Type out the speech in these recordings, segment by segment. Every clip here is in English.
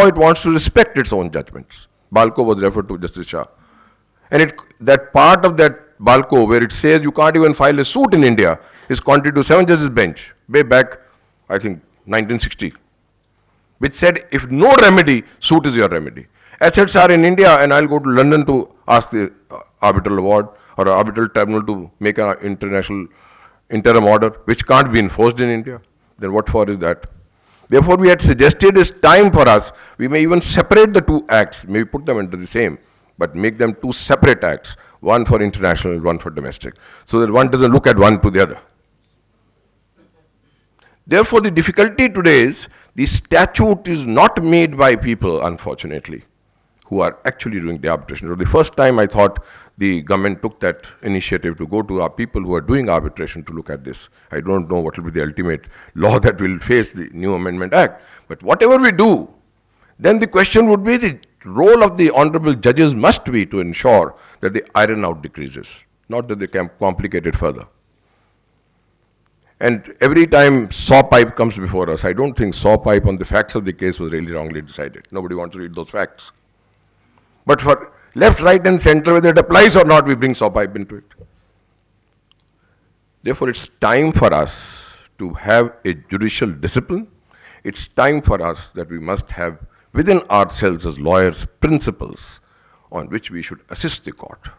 now it wants to respect its own judgments. Balco was referred to Justice Shah. And that part of that Balco where it says you can't even file a suit in India is contrary to 7 judges bench, way back, I think, 1960, which said if no remedy, suit is your remedy. Assets are in India and I'll go to London to ask the arbitral award or arbitral tribunal to make an international interim order, which can't be enforced in India. Then what for is that? Therefore, we had suggested it's time for us, we may even separate the 2 acts, maybe put them into the same, but make them 2 separate acts, one for international, one for domestic, so that one doesn't look at one to the other. Therefore, the difficulty today is the statute is not made by people, unfortunately, who are actually doing the arbitration. So the first time I thought the government took that initiative to go to our people who are doing arbitration to look at this. I don't know what will be the ultimate law that will face the new Amendment Act. But whatever we do, then the question would be the role of the honorable judges must be to ensure that the iron out decreases, not that they can complicate it further. And every time saw pipe comes before us, I don't think saw pipe on the facts of the case was really wrongly decided. Nobody wants to read those facts. But for left, right, and center, whether it applies or not, we bring saw pipe into it. Therefore, it's time for us to have a judicial discipline. It's time for us that we must have within ourselves as lawyers principles on which we should assist the court.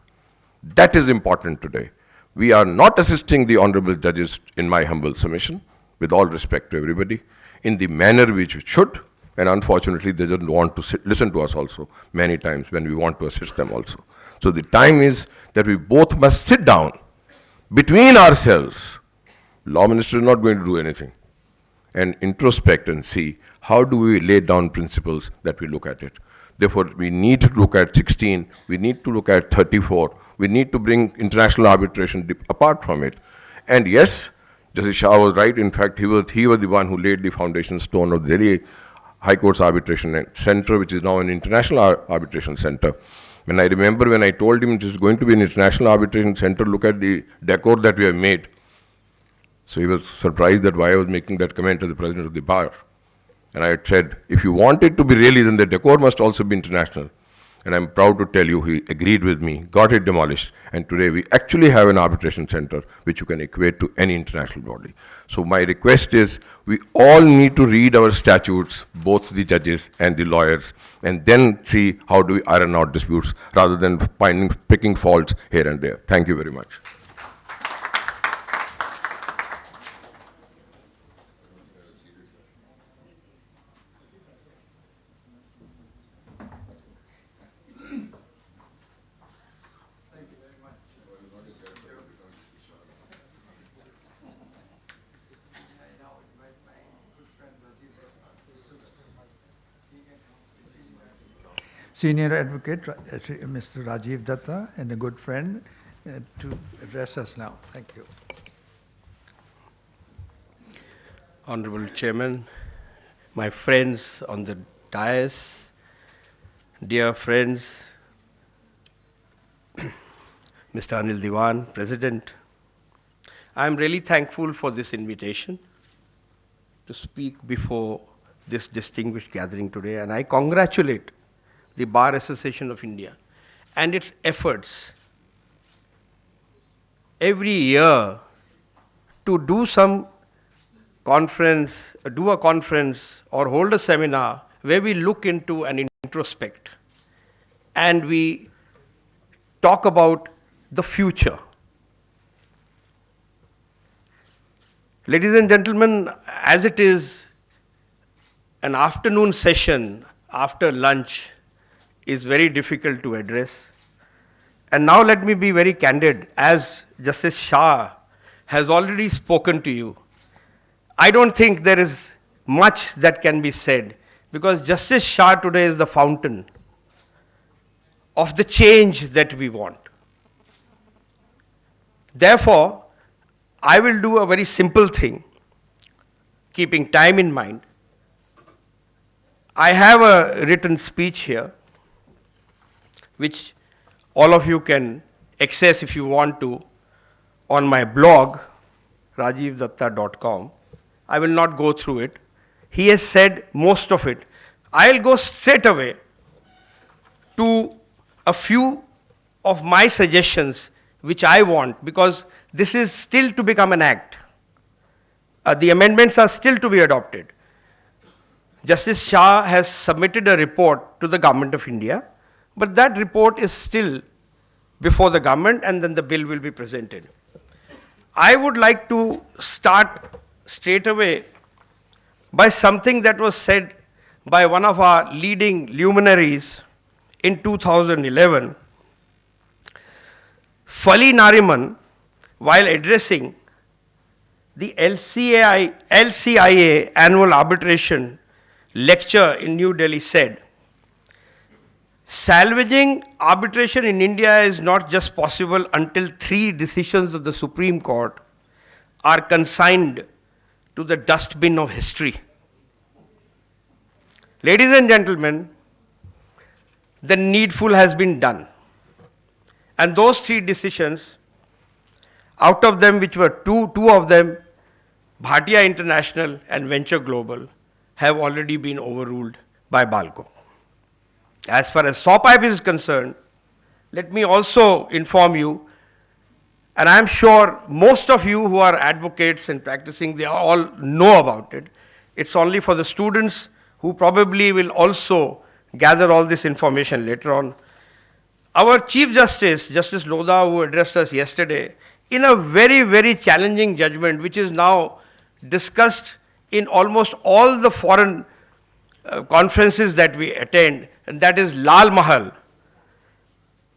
That is important today. We are not assisting the honorable judges, in my humble submission, with all respect to everybody, in the manner which we should. And unfortunately, they don't want to listen to us also many times when we want to assist them also. So the time is that we both must sit down between ourselves. Law minister is not going to do anything. And introspect and see how do we lay down principles that we look at it. Therefore, we need to look at 16, we need to look at 34, we need to bring international arbitration apart from it. And yes, Justice Shah was right. In fact, he was the one who laid the foundation stone of the Delhi High Court's arbitration center, which is now an international arbitration center. And I remember when I told him it is going to be an international arbitration center, look at the decor that we have made. So he was surprised that why I was making that comment as the president of the bar. And I had said, if you want it to be really, then the decor must also be international. And I'm proud to tell you, he agreed with me, got it demolished, and today we actually have an arbitration center which you can equate to any international body. So my request is, we all need to read our statutes, both the judges and the lawyers, and then see how do we iron out disputes rather than picking faults here and there. Thank you very much. Senior Advocate Mr. Rajiv Datta and a good friend to address us now. Thank you. Honorable Chairman, my friends on the dais, dear friends, Mr. Anil Divan, President, I am really thankful for this invitation to speak before this distinguished gathering today, and I congratulate the Bar Association of India and its efforts every year to do some conference, do a conference or hold a seminar where we look into and introspect and we talk about the future. Ladies and gentlemen, as it is an afternoon session after lunch is very difficult to address. And now let me be very candid. As Justice Shah has already spoken to you, I don't think there is much that can be said because Justice Shah today is the fountain of the change that we want. Therefore, I will do a very simple thing, keeping time in mind. I have a written speech here, which all of you can access if you want to on my blog, rajivdatta.com. I will not go through it. He has said most of it. I'll go straight away to a few of my suggestions which I want, because this is still to become an act. The amendments are still to be adopted. Justice Shah has submitted a report to the Government of India, but that report is still before the government, and then the bill will be presented. I would like to start straight away by something that was said by one of our leading luminaries in 2011. Fali Nariman, while addressing the LCIA annual arbitration lecture in New Delhi, said, "Salvaging arbitration in India is not just possible until 3 decisions of the Supreme Court are consigned to the dustbin of history." Ladies and gentlemen, the needful has been done. And those 3 decisions, out of them which were two of them, Bhatia International and Venture Global, have already been overruled by BALCO. As far as SAW pipe is concerned, let me also inform you, and I am sure most of you who are advocates and practicing, they all know about it. It's only for the students who probably will also gather all this information later on. Our Chief Justice, Justice Lodha, who addressed us yesterday, in a very, very challenging judgment, which is now discussed in almost all the foreign conferences that we attend, and that is Lal Mahal,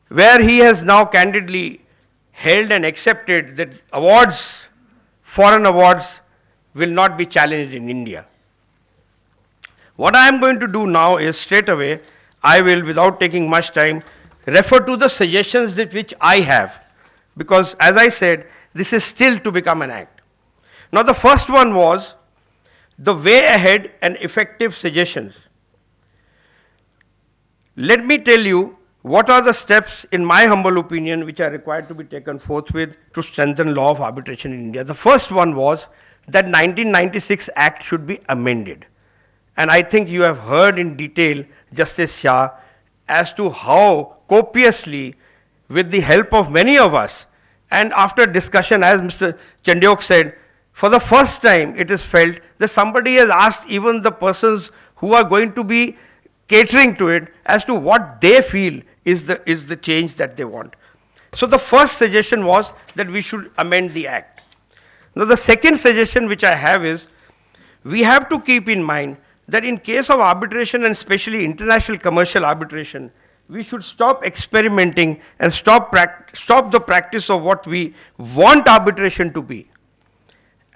where he has now candidly held and accepted that awards, foreign awards, will not be challenged in India. What I am going to do now is straight away, I will, without taking much time, refer to the suggestions that which I have, because as I said, this is still to become an act. Now the first one was the way ahead and effective suggestions. Let me tell you what are the steps, in my humble opinion, which are required to be taken forthwith to strengthen law of arbitration in India. The first one was that 1996 Act should be amended. And I think you have heard in detail Justice Shah as to how copiously, with the help of many of us, and after discussion, as Mr. Chandyok said, for the first time it is felt that somebody has asked even the persons who are going to be catering to it as to what they feel is the change that they want. So the first suggestion was that we should amend the Act. Now the second suggestion which I have is, we have to keep in mind that in case of arbitration, and especially international commercial arbitration, we should stop experimenting and stop the practice of what we want arbitration to be,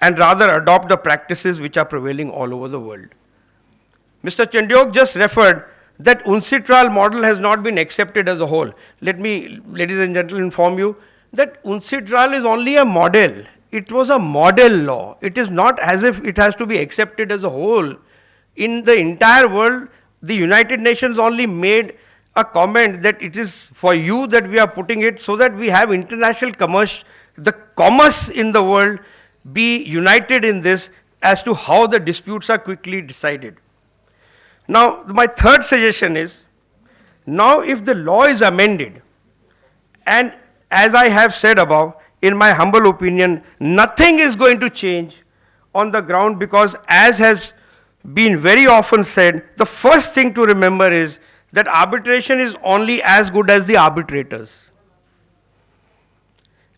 and rather adopt the practices which are prevailing all over the world. Mr. Chandyok just referred that UNCITRAL model has not been accepted as a whole. Let me, ladies and gentlemen, inform you that UNCITRAL is only a model. It was a model law. It is not as if it has to be accepted as a whole. In the entire world, the United Nations only made a comment that it is for you that we are putting it so that we have international commerce, the commerce in the world be united in this as to how the disputes are quickly decided. Now, my third suggestion is, now if the law is amended, and as I have said above, in my humble opinion, nothing is going to change on the ground, because as has been very often said, the first thing to remember is that arbitration is only as good as the arbitrators.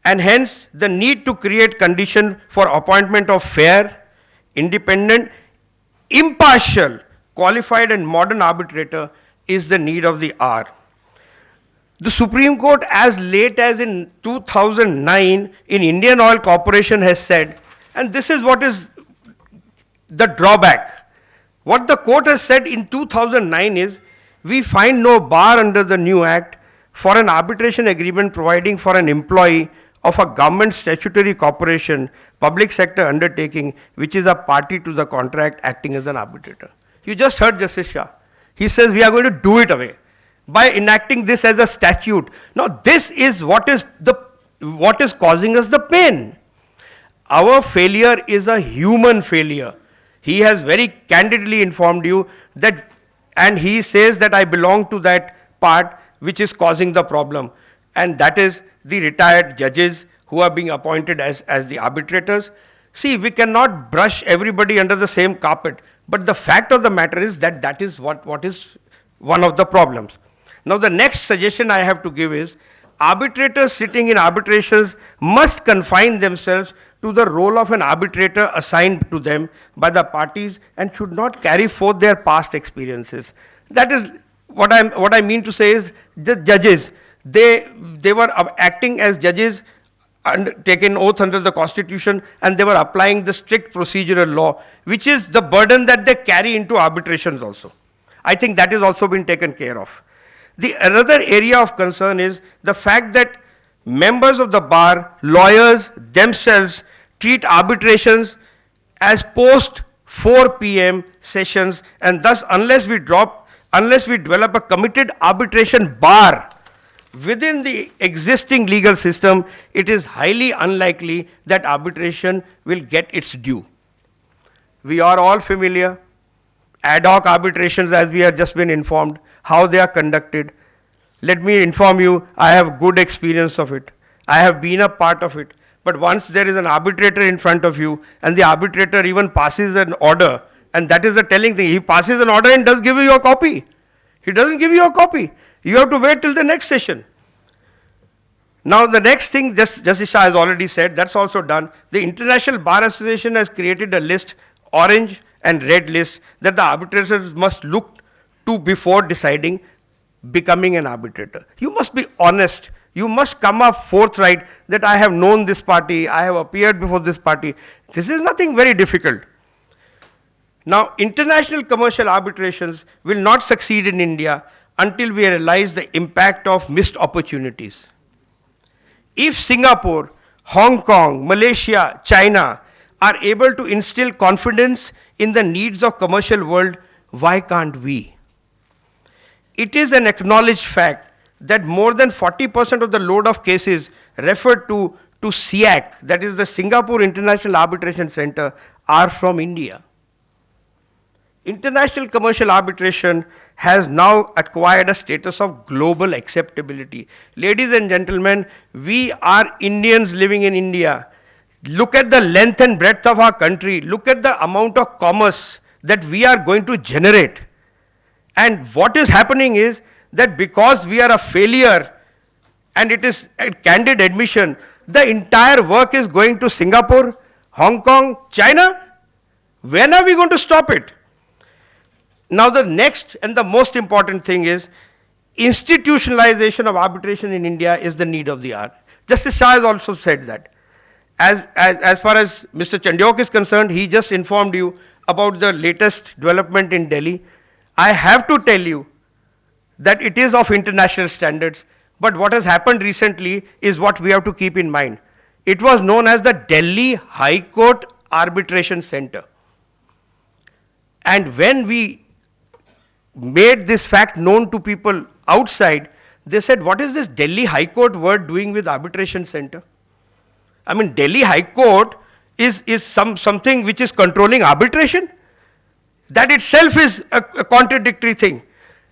And hence, the need to create condition for appointment of fair, independent, impartial, qualified and modern arbitrator is the need of the hour. The Supreme Court, as late as in 2009 in Indian Oil Corporation, has said, and this is what is the drawback. What the court has said in 2009 is, we find no bar under the new act for an arbitration agreement providing for an employee of a government statutory corporation, public sector undertaking, which is a party to the contract acting as an arbitrator. You just heard Justice Shah. He says we are going to do it away by enacting this as a statute. Now this is what is causing us the pain. Our failure is a human failure. He has very candidly informed you that and he says that I belong to that part which is causing the problem, and that is the retired judges who are being appointed as the arbitrators. See, we cannot brush everybody under the same carpet, but the fact of the matter is that that is what is one of the problems. Now the next suggestion I have to give is, arbitrators sitting in arbitrations must confine themselves to the role of an arbitrator assigned to them by the parties and should not carry forth their past experiences. That is what I mean to say is, the judges, they were acting as judges and taken oath under the Constitution, and they were applying the strict procedural law, which is the burden that they carry into arbitrations also. I think that is also been taken care of. The another area of concern is the fact that members of the bar, lawyers themselves, treat arbitrations as post 4 p.m. sessions, and thus unless we develop a committed arbitration bar within the existing legal system, it is highly unlikely that arbitration will get its due. We are all familiar, ad hoc arbitrations, as we have just been informed, how they are conducted. Let me inform you, I have good experience of it. I have been a part of it. But once there is an arbitrator in front of you, and the arbitrator even passes an order, and that is the telling thing, he passes an order and does give you a copy. He doesn't give you a copy. You have to wait till the next session. Now the next thing, Justice Shah has already said, that's also done. The International Bar Association has created a list, orange and red list, that the arbitrators must look to before deciding becoming an arbitrator. You must be honest. You must come up forthright that I have known this party, I have appeared before this party. This is nothing very difficult. Now, international commercial arbitrations will not succeed in India until we realize the impact of missed opportunities. If Singapore, Hong Kong, Malaysia, China are able to instill confidence in the needs of commercial world, why can't we? It is an acknowledged fact that more than 40% of the load of cases referred to SIAC, that is the Singapore International Arbitration Center, are from India. International commercial arbitration has now acquired a status of global acceptability. Ladies and gentlemen, we are Indians living in India. Look at the length and breadth of our country. Look at the amount of commerce that we are going to generate. And what is happening is that because we are a failure, and it is a candid admission, the entire work is going to Singapore, Hong Kong, China. When are we going to stop it? Now the next and the most important thing is institutionalization of arbitration in India is the need of the hour. Justice Shah has also said that. As far as Mr. Chandiok is concerned, he just informed you about the latest development in Delhi. I have to tell you that it is of international standards, but what has happened recently is what we have to keep in mind. It was known as the Delhi High Court Arbitration Center. And when we made this fact known to people outside, they said, what is this Delhi High Court word doing with arbitration center? I mean, Delhi High Court is something which is controlling arbitration. That itself is a contradictory thing.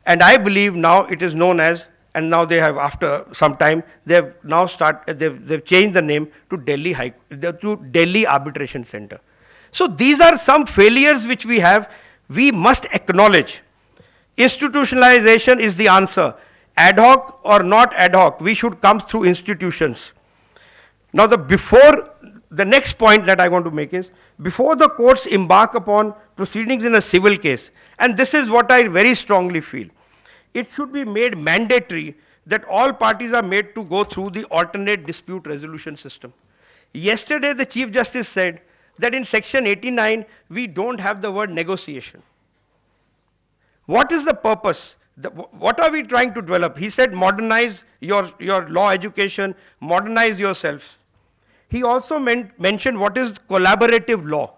And I believe now it is known as, and now they have, after some time, they have now they've changed the name to Delhi Arbitration Center. So these are some failures which we have. We must acknowledge. Institutionalization is the answer. Ad hoc or not ad hoc, we should come through institutions. Now the next point that I want to make is, before the courts embark upon proceedings in a civil case, and this is what I very strongly feel, it should be made mandatory that all parties are made to go through the alternate dispute resolution system. Yesterday, the Chief Justice said that in Section 89, we don't have the word negotiation. What is the purpose? What are we trying to develop? He said, modernize your law education, modernize yourself. He also mentioned what is collaborative law.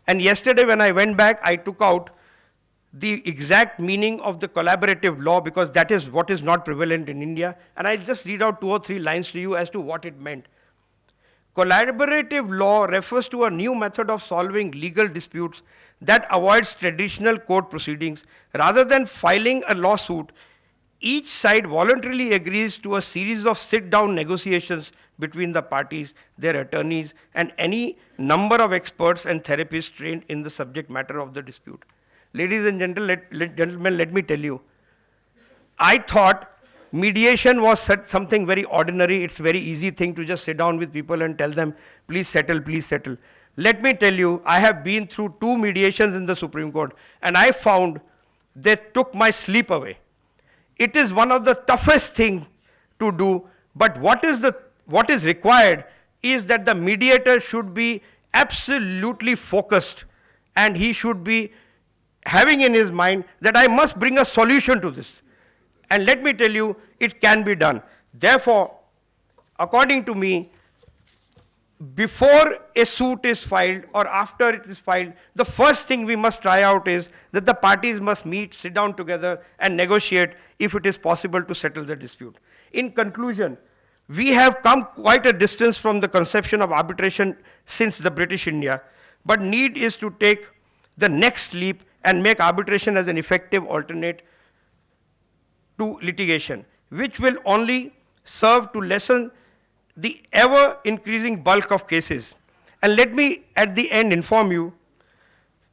And yesterday when I went back, I took out the exact meaning of the collaborative law, because that is what is not prevalent in India. And I'll just read out 2 or 3 lines to you as to what it meant. Collaborative law refers to a new method of solving legal disputes that avoids traditional court proceedings. Rather than filing a lawsuit, each side voluntarily agrees to a series of sit-down negotiations between the parties, their attorneys, and any number of experts and therapists trained in the subject matter of the dispute. Ladies and gentlemen, let me tell you, I thought mediation was something very ordinary. It's a very easy thing to just sit down with people and tell them, please settle, please settle. Let me tell you, I have been through 2 mediations in the Supreme Court, and I found they took my sleep away. It is one of the toughest things to do, but what is required is that the mediator should be absolutely focused, and he should be having in his mind that I must bring a solution to this. And let me tell you, it can be done. Therefore, according to me, before a suit is filed or after it is filed, the first thing we must try out is that the parties must meet, sit down together and negotiate if it is possible to settle the dispute. In conclusion, we have come quite a distance from the conception of arbitration since the British India, but need is to take the next leap and make arbitration as an effective alternate to litigation, which will only serve to lessen the ever-increasing bulk of cases. And let me, at the end, inform you,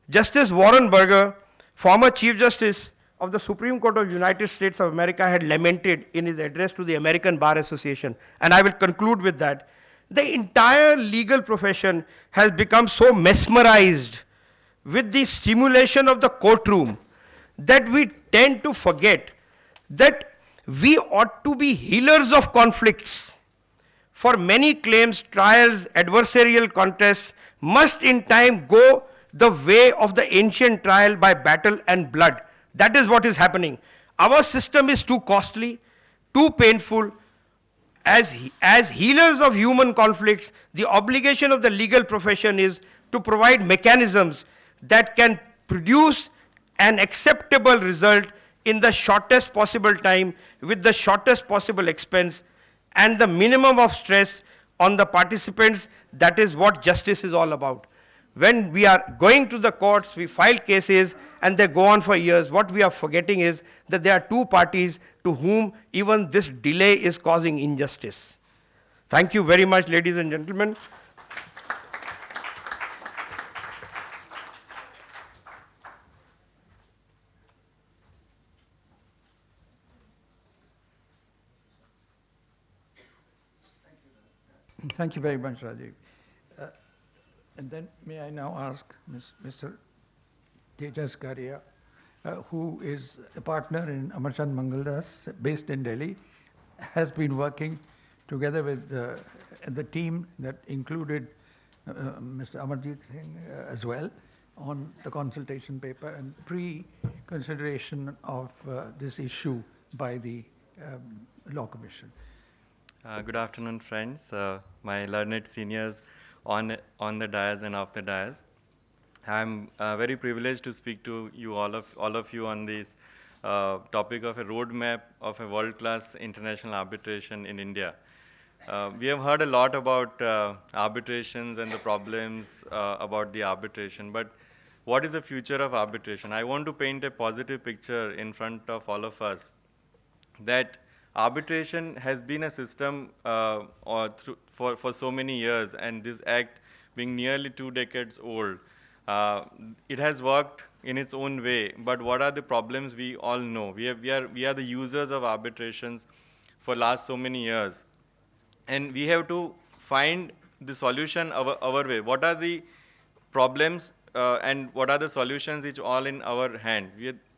Justice Warren Burger, former Chief Justice of the Supreme Court of the United States of America, had lamented in his address to the American Bar Association, and I will conclude with that, the entire legal profession has become so mesmerized with the stimulation of the courtroom that we tend to forget that we ought to be healers of conflicts. For many claims, trials, adversarial contests must in time go the way of the ancient trial by battle and blood. That is what is happening. Our system is too costly, too painful. As healers of human conflicts, the obligation of the legal profession is to provide mechanisms that can produce an acceptable result in the shortest possible time with the shortest possible expense and the minimum of stress on the participants. That is what justice is all about. When we are going to the courts, we file cases and they go on for years. What we are forgetting is that there are 2 parties to whom even this delay is causing injustice. Thank you very much, ladies and gentlemen. Thank you very much, Rajiv. And then may I now ask Mr. Tejas Karia, who is a partner in Amarchand Mangaldas, based in Delhi, has been working together with the team that included Mr. Amarjit Singh as well on the consultation paper and pre-consideration of this issue by the Law Commission. Good afternoon, friends, my learned seniors on the dais and off the dais. I'm very privileged to speak to you, all of you, on this topic of a roadmap of a world-class international arbitration in India. We have heard a lot about arbitrations and the problems about the arbitration, but what is the future of arbitration? I want to paint a positive picture in front of all of us that arbitration has been a system for so many years, and this act being nearly 2 decades old, it has worked in its own way. But what are the problems? We all know. We are the users of arbitrations for last so many years, and we have to find the solution our way. What are the problems and what are the solutions? It's all in our hand.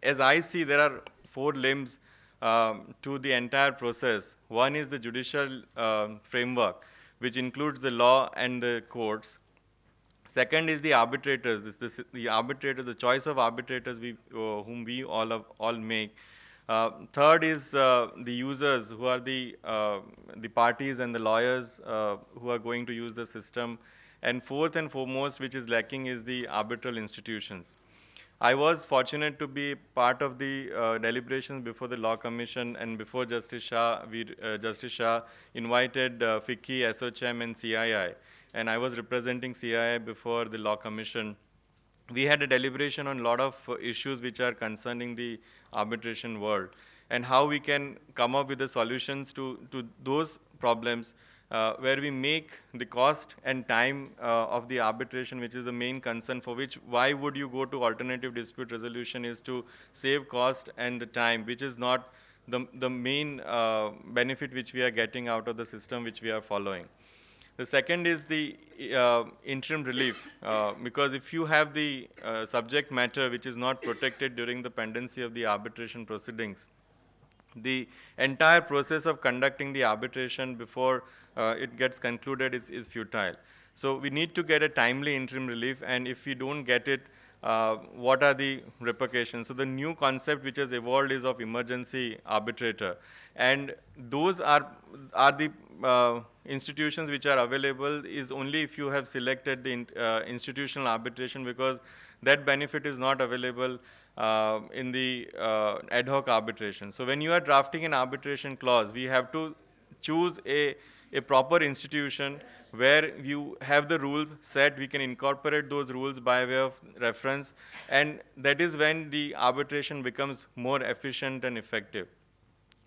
As I see, there are 4 limbs to the entire process. One is the judicial framework, which includes the law and the courts. Second is the arbitrators. The arbitrators, the choice of arbitrators whom we all make. Third is the users, who are the parties and the lawyers who are going to use the system. And fourth and foremost, which is lacking, is the arbitral institutions. I was fortunate to be part of the deliberations before the Law Commission, and before Justice Shah, Justice Shah invited FICCI, SOCHM and CII, and I was representing CII before the Law Commission. we had a deliberation on a lot of issues which are concerning the arbitration world, and how we can come up with the solutions to those problems where we make the cost and time of the arbitration, which is the main concern, for which why would you go to alternative dispute resolution, is to save cost and the time, which is not the main benefit which we are getting out of the system which we are following. The second is the interim relief, because if you have the subject matter which is not protected during the pendency of the arbitration proceedings, the entire process of conducting the arbitration before it gets concluded is futile. So we need to get a timely interim relief, and if we don't get it, what are the repercussions? So the new concept which has evolved is of emergency arbitrator, and those are the institutions which are available is only if you have selected the institutional arbitration, because that benefit is not available in the ad hoc arbitration. So when you are drafting an arbitration clause, we have to choose a proper institution where you have the rules set, we can incorporate those rules by way of reference, and that is when the arbitration becomes more efficient and effective.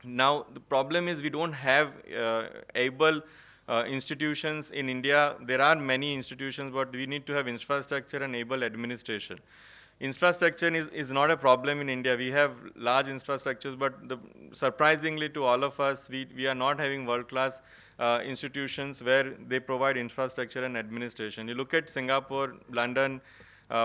Now, the problem is we don't have able institutions in India. There are many institutions, but we need to have infrastructure and able administration. Infrastructure is not a problem in India. We have large infrastructures, but surprisingly to all of us, we are not having world-class institutions where they provide infrastructure and administration. You look at Singapore, London,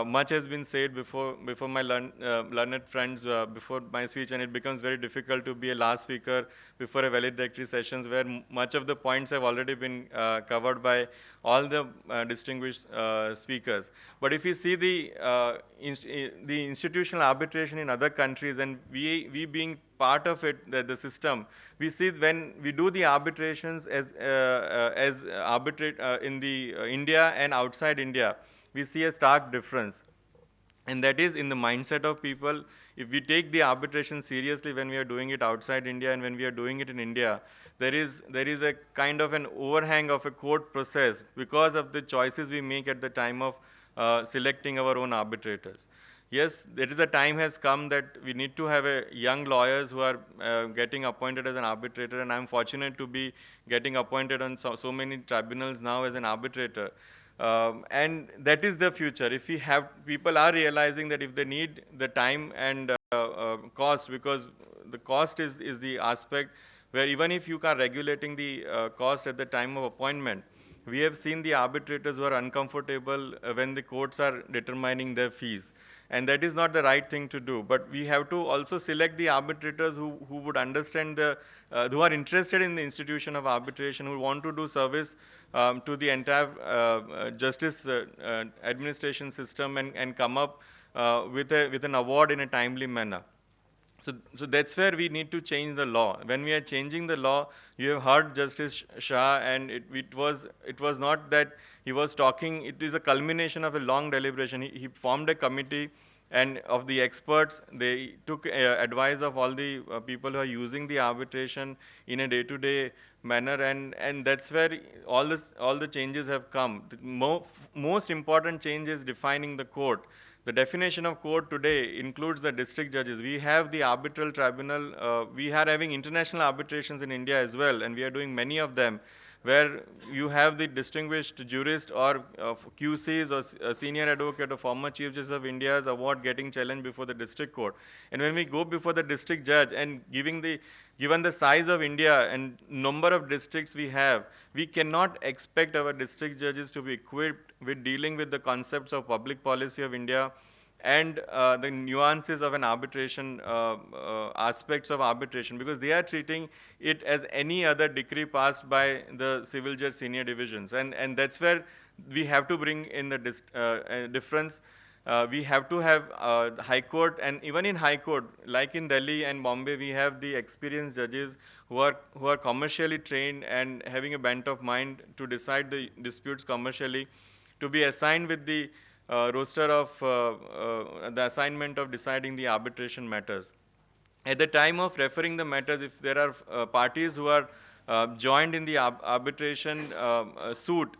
much has been said before my learned friends, before my speech, and it becomes very difficult to be a last speaker before a valedictory sessions where much of the points have already been covered by all the distinguished speakers. But if you see the institutional arbitration in other countries, and we being part of it, the system, we see when we do the arbitrations as arbitrate in the India and outside India, we see a stark difference. And that is in the mindset of people. If we take the arbitration seriously when we are doing it outside India and when we are doing it in India, there is a kind of an overhang of a court process because of the choices we make at the time of selecting our own arbitrators. Yes, there is a time has come that we need to have young lawyers who are getting appointed as an arbitrator, and I'm fortunate to be getting appointed on so many tribunals now as an arbitrator. And that is the future. If we have, people are realizing that if they need the time and cost, because the cost is the aspect where even if you are regulating the cost at the time of appointment, we have seen the arbitrators who are uncomfortable when the courts are determining their fees. And that is not the right thing to do. But we have to also select the arbitrators who would understand who are interested in the institution of arbitration, who want to do service to the entire justice administration system and come up with an award in a timely manner. So that's where we need to change the law. When we are changing the law, you have heard Justice Shah, and it was not that he was talking, it is a culmination of a long deliberation. He formed a committee and of the experts. They took advice of all the people who are using the arbitration in a day-to-day manner, and that's where all the changes have come. The most important change is defining the court. The definition of court today includes the district judges. We have the arbitral tribunal. We are having international arbitrations in India as well, and we are doing many of them, where you have the distinguished jurist or QCs or senior advocate or former Chief Justice of India's award getting challenged before the district court. And when we go before the district judge, and given the size of India and number of districts we have, we cannot expect our district judges to be equipped with dealing with the concepts of public policy of India and the nuances of an arbitration, aspects of arbitration, because they are treating it as any other decree passed by the civil judge senior divisions. And that's where we have to bring in the difference. We have to have High Court, and even in High Court, like in Delhi and Bombay, we have the experienced judges who are commercially trained and having a bent of mind to decide the disputes commercially, to be assigned with the roster of the assignment of deciding the arbitration matters. At the time of referring the matters, if there are parties who are joined in the arbitration suit,